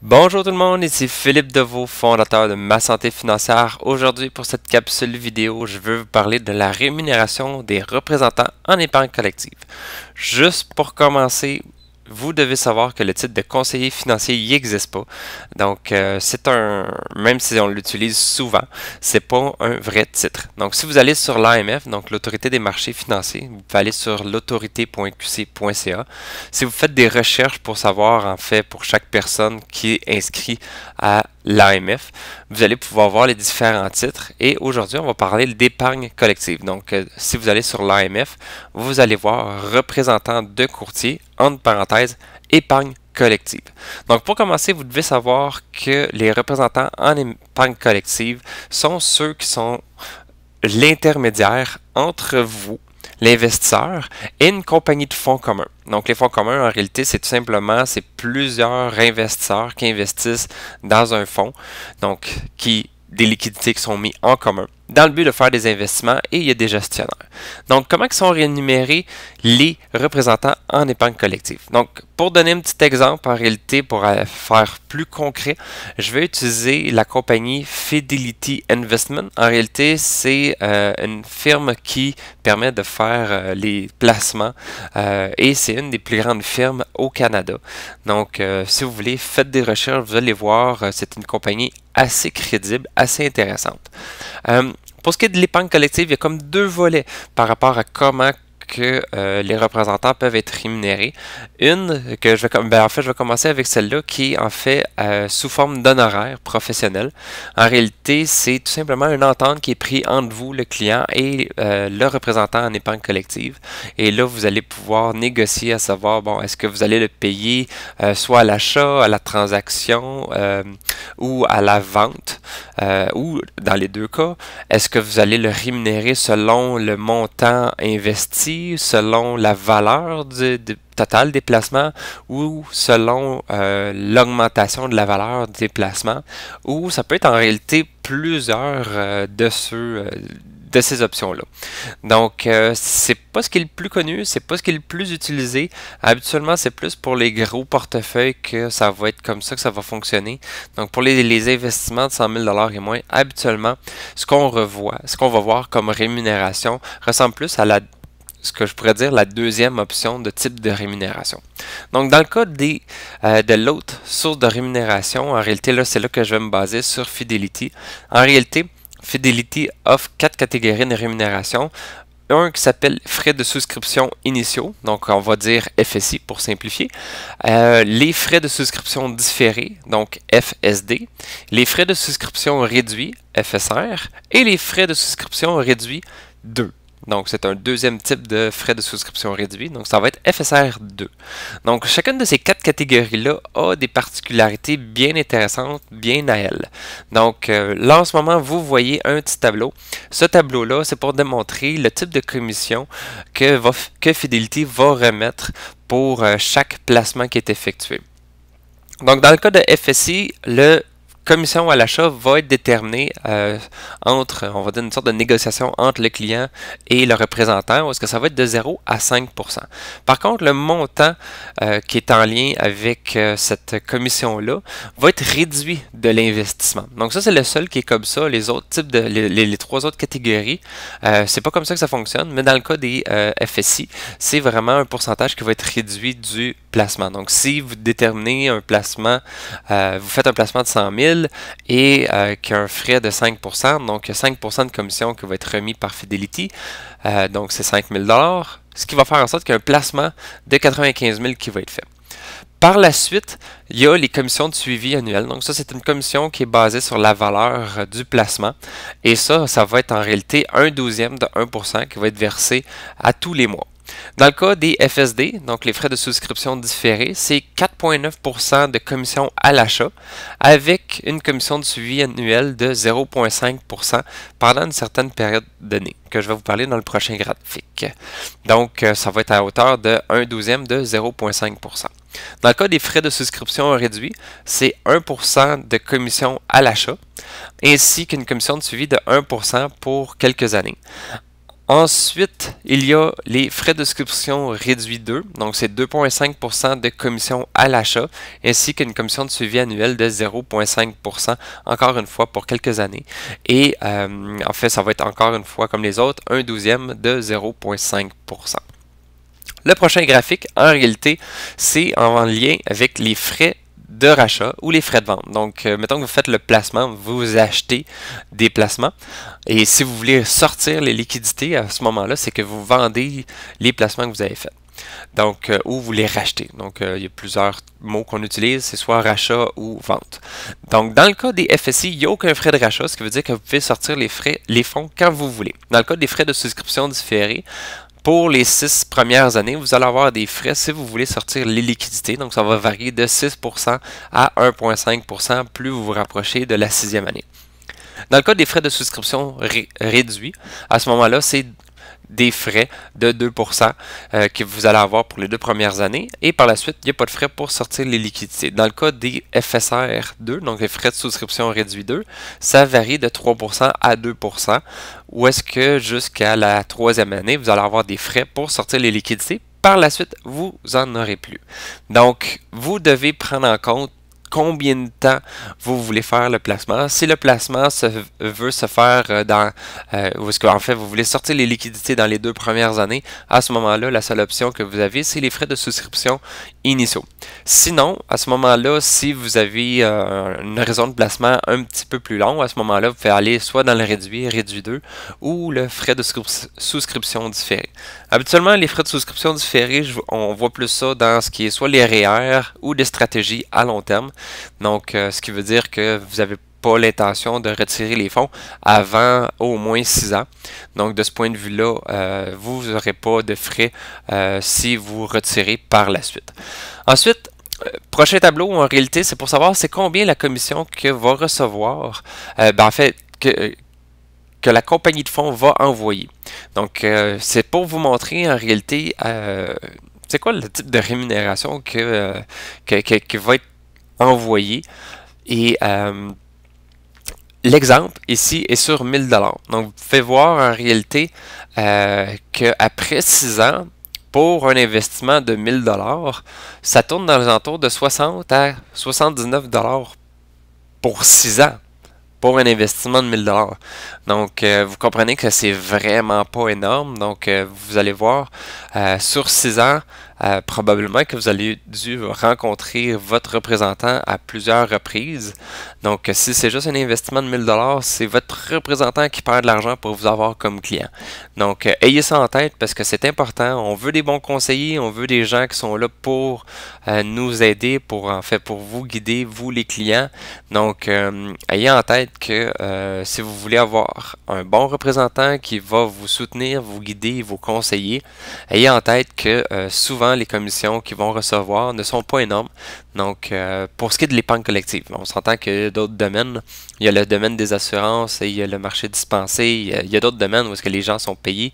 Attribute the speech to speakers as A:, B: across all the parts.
A: Bonjour tout le monde, ici Philippe Deveau, fondateur de Ma Santé Financière. Aujourd'hui, pour cette capsule vidéo, je veux vous parler de la rémunération des représentants en épargne collective. Juste pour commencer, vous devez savoir que le titre de conseiller financier n'existe pas. Donc, même si on l'utilise souvent, c'est pas un vrai titre. Donc, si vous allez sur l'AMF, donc l'Autorité des marchés financiers, vous pouvez aller sur l'autorité.qc.ca. Si vous faites des recherches pour savoir, en fait, pour chaque personne qui est inscrite à l'AMF, vous allez pouvoir voir les différents titres. Et aujourd'hui, on va parler d'épargne collective. Donc, si vous allez sur l'AMF, vous allez voir représentant de courtier, entre parenthèses, épargne collective. Donc, pour commencer, vous devez savoir que les représentants en épargne collective sont ceux qui sont l'intermédiaire entre vous, l'investisseur, et une compagnie de fonds communs. Donc, les fonds communs, en réalité, c'est tout simplement, c'est plusieurs investisseurs qui investissent dans un fonds, donc des liquidités qui sont mises en commun dans le but de faire des investissements et il y a des gestionnaires. Donc, comment sont rémunérés les représentants en épargne collective? Donc, pour donner un petit exemple, en réalité, pour faire plus concret, je vais utiliser la compagnie Fidelity Investment. En réalité, c'est une firme qui permet de faire les placements et c'est une des plus grandes firmes au Canada. Donc, si vous voulez, faites des recherches, vous allez voir, c'est une compagnie assez crédible, assez intéressante. Pour ce qui est de l'épargne collective, il y a comme deux volets par rapport à comment que les représentants peuvent être rémunérés. Une que je vais, en fait, je vais commencer avec celle-là qui est en fait sous forme d'honoraires professionnels. En réalité, c'est tout simplement une entente qui est prise entre vous, le client, et le représentant en épargne collective. Et là, vous allez pouvoir négocier à savoir, bon, est-ce que vous allez le payer soit à l'achat, à la transaction ou à la vente, ou dans les deux cas, est-ce que vous allez le rémunérer selon le montant investi, selon la valeur du total des placements ou selon l'augmentation de la valeur des placements, ou ça peut être en réalité plusieurs de ces options-là. Donc, c'est pas ce qui est le plus connu, c'est pas ce qui est le plus utilisé. Habituellement, c'est plus pour les gros portefeuilles que ça va être comme ça que ça va fonctionner. Donc, pour les investissements de 100 000 et moins, habituellement, ce qu'on va voir comme rémunération ressemble plus à ce que je pourrais dire la deuxième option de type de rémunération. Donc, dans le cas de l'autre source de rémunération, en réalité, là, c'est là que je vais me baser sur Fidelity. En réalité, Fidelity offre 4 catégories de rémunération. Un qui s'appelle frais de souscription initiaux, donc on va dire FSI pour simplifier. Les frais de souscription différés, donc FSD. Les frais de souscription réduits, FSR. Et les frais de souscription réduits 2. Donc, c'est un deuxième type de frais de souscription réduit. Donc, ça va être FSR 2. Donc, chacune de ces 4 catégories-là a des particularités bien intéressantes, bien à elles. Donc, là, en ce moment, vous voyez un petit tableau. Ce tableau-là, c'est pour démontrer le type de commission que Fidelity va remettre pour chaque placement qui est effectué. Donc, dans le cas de FSI, le commission à l'achat va être déterminée entre, on va dire, une sorte de négociation entre le client et le représentant, où est-ce que ça va être de 0 à 5 %. Par contre, le montant qui est en lien avec cette commission-là va être réduit de l'investissement. Donc ça, c'est le seul qui est comme ça. Les autres types les trois autres catégories, c'est pas comme ça que ça fonctionne, mais dans le cas des FSI, c'est vraiment un pourcentage qui va être réduit du placement. Donc, si vous déterminez un placement, vous faites un placement de 100 000 et qui a un frais de 5 %, donc 5 % de commission qui va être remis par Fidelity, donc c'est 5 000 $, ce qui va faire en sorte qu'il y a un placement de 95 000 qui va être fait. Par la suite, il y a les commissions de suivi annuel. Donc ça, c'est une commission qui est basée sur la valeur du placement. Et ça va être en réalité 1/12 de 1 % qui va être versé à tous les mois. Dans le cas des FSD, donc les frais de souscription différés, c'est 4,9 % de commission à l'achat avec une commission de suivi annuelle de 0,5 % pendant une certaine période donnée, que je vais vous parler dans le prochain graphique. Donc, ça va être à hauteur de 1/12 de 0,5 %. Dans le cas des frais de souscription réduits, c'est 1 % de commission à l'achat ainsi qu'une commission de suivi de 1 % pour quelques années. Ensuite, il y a les frais de souscription réduits 2, donc c'est 2,5% de commission à l'achat, ainsi qu'une commission de suivi annuelle de 0,5%, encore une fois pour quelques années. Et en fait, ça va être encore une fois comme les autres, un douzième de 0,5%. Le prochain graphique, en réalité, c'est en lien avec les frais de rachat ou les frais de vente. Donc, mettons que vous faites le placement, vous achetez des placements et si vous voulez sortir les liquidités à ce moment-là, c'est que vous vendez les placements que vous avez faits. Donc, ou vous les rachetez. Donc, il y a plusieurs mots qu'on utilise, c'est soit rachat ou vente. Donc, dans le cas des FSI, il n'y a aucun frais de rachat, ce qui veut dire que vous pouvez sortir les fonds quand vous voulez. Dans le cas des frais de souscription différés, pour les 6 premières années, vous allez avoir des frais si vous voulez sortir les liquidités. Donc, ça va varier de 6% à 1,5% plus vous vous rapprochez de la 6e année. Dans le cas des frais de souscription réduits, à ce moment-là, c'est des frais de 2% que vous allez avoir pour les 2 premières années. Et par la suite, il n'y a pas de frais pour sortir les liquidités. Dans le cas des FSR 2, donc les frais de souscription réduits 2, ça varie de 3% à 2%. Ou est-ce que jusqu'à la 3e année, vous allez avoir des frais pour sortir les liquidités. Par la suite, vous en aurez plus. Donc, vous devez prendre en compte combien de temps vous voulez faire le placement. Si le placement veut se faire ou est-ce qu'en fait vous voulez sortir les liquidités dans les 2 premières années, à ce moment-là, la seule option que vous avez, c'est les frais de souscription initiaux. Sinon, à ce moment-là, si vous avez une raison de placement un petit peu plus long, à ce moment-là, vous pouvez aller soit dans le réduit 2, ou le frais de souscription différé. Habituellement, les frais de souscription différés, on voit plus ça dans ce qui est soit les REER ou des stratégies à long terme. Donc, ce qui veut dire que vous n'avez pas l'intention de retirer les fonds avant au moins 6 ans. Donc, de ce point de vue-là, vous n'aurez pas de frais si vous retirez par la suite. Ensuite, prochain tableau, en réalité, c'est pour savoir c'est combien la commission que va recevoir, en fait, que la compagnie de fonds va envoyer. Donc, c'est pour vous montrer en réalité c'est quoi le type de rémunération qui va être envoyé. Et l'exemple ici est sur 1000 $. Donc, vous pouvez voir en réalité qu'après 6 ans, pour un investissement de 1000 $, ça tourne dans les alentours de 60 à 79 $ pour 6 ans. Pour un investissement de 1000 $. Donc, vous comprenez que c'est vraiment pas énorme. Donc, vous allez voir, sur 6 ans, probablement que vous allez dû rencontrer votre représentant à plusieurs reprises. Donc, si c'est juste un investissement de 1000 $, c'est votre représentant qui perd de l'argent pour vous avoir comme client. Donc, ayez ça en tête parce que c'est important. On veut des bons conseillers, on veut des gens qui sont là pour nous aider, pour vous guider, vous les clients. Donc, ayez en tête que si vous voulez avoir un bon représentant qui va vous soutenir, vous guider, vous conseiller, ayez en tête que souvent les commissions qu'ils vont recevoir ne sont pas énormes. Donc, pour ce qui est de l'épargne collective, on s'entend qu'il y a d'autres domaines. Il y a le domaine des assurances, et il y a le marché dispensé, il y a d'autres domaines où est-ce que les gens sont payés,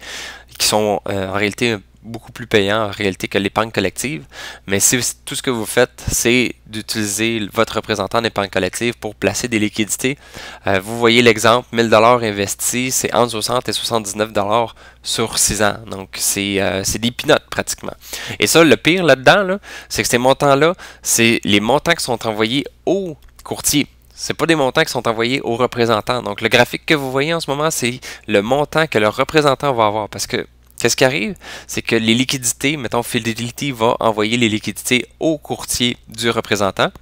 A: qui sont en réalité beaucoup plus payant en réalité que l'épargne collective. Mais si tout ce que vous faites, c'est d'utiliser votre représentant d'épargne collective pour placer des liquidités, vous voyez l'exemple, 1000 $ investis, c'est entre 60 et 79 $ sur 6 ans. Donc, c'est des peanuts pratiquement. Et ça, le pire là-dedans, là, c'est que ces montants-là, c'est les montants qui sont envoyés au courtier. Ce n'est pas des montants qui sont envoyés aux représentants. Donc, le graphique que vous voyez en ce moment, c'est le montant que le représentant va avoir. Parce que qu'est-ce qui arrive? C'est que les liquidités, mettons, Fidelity va envoyer les liquidités au courtier du représentant.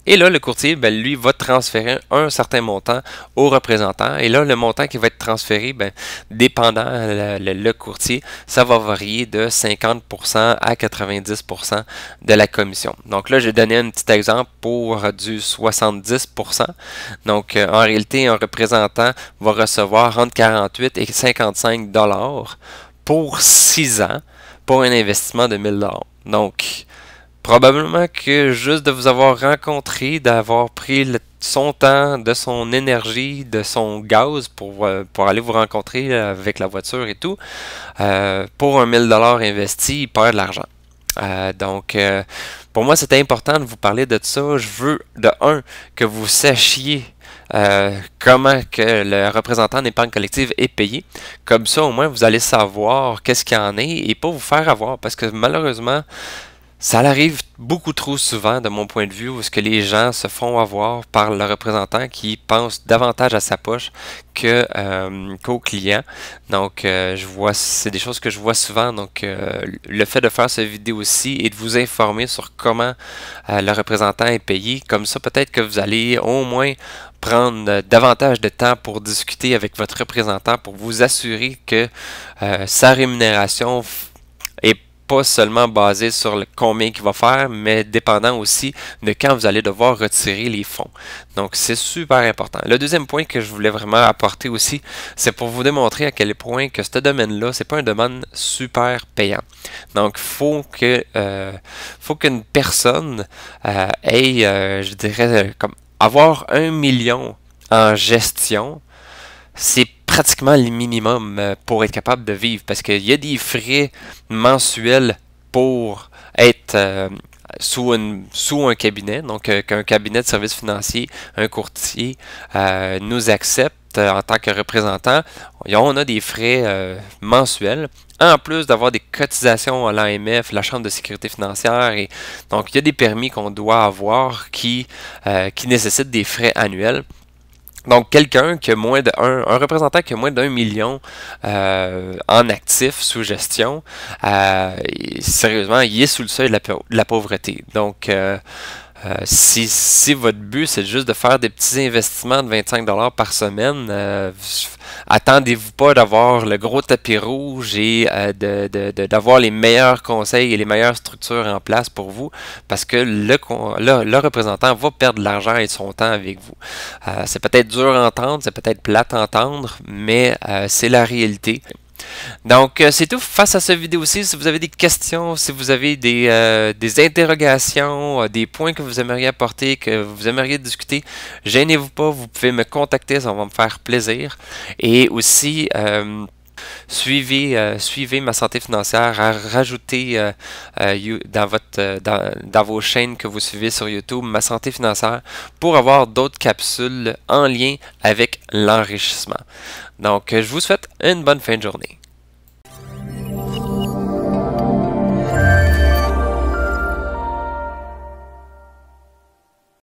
A: Et là, le courtier, ben, lui, va transférer un certain montant au représentant. Et là, le montant qui va être transféré, ben, dépendant le courtier, ça va varier de 50% à 90% de la commission. Donc là, j'ai donné un petit exemple pour du 70%. Donc, en réalité, un représentant va recevoir entre 48 et 55 $ pour 6 ans pour un investissement de 1000 $. Donc, probablement que juste de vous avoir rencontré, d'avoir pris son temps, de son énergie, de son gaz pour aller vous rencontrer avec la voiture et tout, pour un 1000 $ investi, il perd de l'argent. Donc, pour moi, c'était important de vous parler de ça. Je veux, de un, que vous sachiez comment que le représentant d'épargne collective est payé. Comme ça, au moins, vous allez savoir qu'est-ce qu'il y en est et pas vous faire avoir. Parce que malheureusement, ça arrive beaucoup trop souvent, de mon point de vue, où ce que les gens se font avoir par le représentant qui pense davantage à sa poche que qu'au client. Donc, c'est des choses que je vois souvent. Donc, le fait de faire cette vidéo aussi et de vous informer sur comment le représentant est payé, comme ça, peut-être que vous allez au moins prendre davantage de temps pour discuter avec votre représentant pour vous assurer que sa rémunération est pas seulement basé sur le combien qu'il va faire, mais dépendant aussi de quand vous allez devoir retirer les fonds. Donc, c'est super important. Le deuxième point que je voulais vraiment apporter aussi, c'est pour vous démontrer à quel point que ce domaine-là, c'est pas un domaine super payant. Donc, faut qu'une personne ait, je dirais, comme avoir 1 million en gestion, c'est pratiquement le minimum pour être capable de vivre parce qu'il y a des frais mensuels pour être sous un cabinet, donc qu'un cabinet de services financiers, un courtier nous accepte en tant que représentant. On a des frais mensuels, en plus d'avoir des cotisations à l'AMF, la Chambre de sécurité financière, et donc il y a des permis qu'on doit avoir qui nécessitent des frais annuels. Donc, quelqu'un qui a un représentant qui a moins d'1 million en actifs sous gestion, sérieusement, il est sous le seuil de la pauvreté. Donc, si votre but c'est juste de faire des petits investissements de 25$ par semaine, attendez-vous pas d'avoir le gros tapis rouge et d'avoir les meilleurs conseils et les meilleures structures en place pour vous, parce que le représentant va perdre de l'argent et son temps avec vous. C'est peut-être dur à entendre, c'est peut-être plate à entendre, mais c'est la réalité. Donc, c'est tout face à cette vidéo-ci. Si vous avez des questions, si vous avez des interrogations, des points que vous aimeriez apporter, que vous aimeriez discuter, gênez-vous pas, vous pouvez me contacter, ça va me faire plaisir. Et aussi, suivez ma santé financière, rajoutez dans vos chaînes que vous suivez sur YouTube ma santé financière pour avoir d'autres capsules en lien avec l'enrichissement. Donc, je vous souhaite une bonne fin de journée.